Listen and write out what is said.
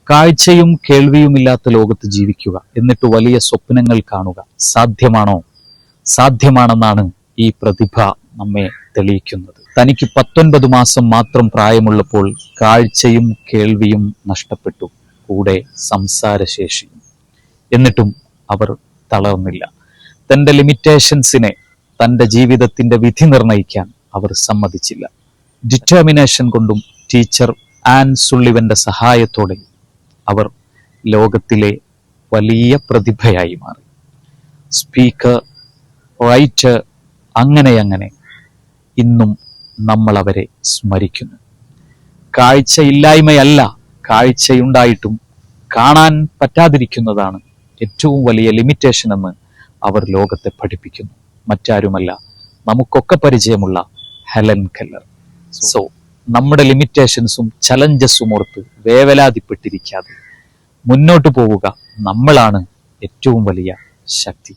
കാഴ്ചയും കേൾവിയുമില്ലാത്ത ലോകത്ത് ജീവിക്കുക, എന്നിട്ട് വലിയ സ്വപ്നങ്ങൾ കാണുക സാധ്യമാണോ? സാധ്യമാണെന്നാണ് ഈ പ്രതിഭ നമ്മെ തെളിയിക്കുന്നത്. തനിക്ക് 19 മാസം മാത്രം പ്രായമുള്ളപ്പോൾ കാഴ്ചയും കേൾവിയും നഷ്ടപ്പെട്ടു, കൂടെ സംസാരശേഷിയും. എന്നിട്ടും അവർ തളർന്നില്ല. തൻ്റെ ലിമിറ്റേഷൻസിനെ തൻ്റെ ജീവിതത്തിൻ്റെ വിധി നിർണയിക്കാൻ അവർ സമ്മതിച്ചില്ല. ഡിറ്റർമിനേഷൻ കൊണ്ടും ടീച്ചർ ആൻ സുള്ളിവന്റെ സഹായത്തോടെ അവർ ലോകത്തിലെ വലിയ പ്രതിഭയായി മാറി. സ്പീക്കർ, റൈറ്റർ, അങ്ങനെ ഇന്നും നമ്മൾ അവരെ സ്മരിക്കുന്നു. കാഴ്ചയില്ലായ്മയല്ല, കാഴ്ചയുണ്ടായിട്ടും കാണാൻ പറ്റാതിരിക്കുന്നതാണ് ഏറ്റവും വലിയ ലിമിറ്റേഷൻ എന്ന് അവർ ലോകത്തെ പഠിപ്പിക്കുന്നു. മറ്റാരുമല്ല, നമുക്കൊക്കെ പരിചയമുള്ള ഹെലൻ കെല്ലർ. സോ നമ്മുടെ ലിമിറ്റേഷൻസും ചലഞ്ചസും ഓർത്ത് വേവലാതിപ്പെട്ടിരിക്കാതെ മുന്നോട്ട് പോവുക. നമ്മളാണ് ഏറ്റവും വലിയ ശക്തി.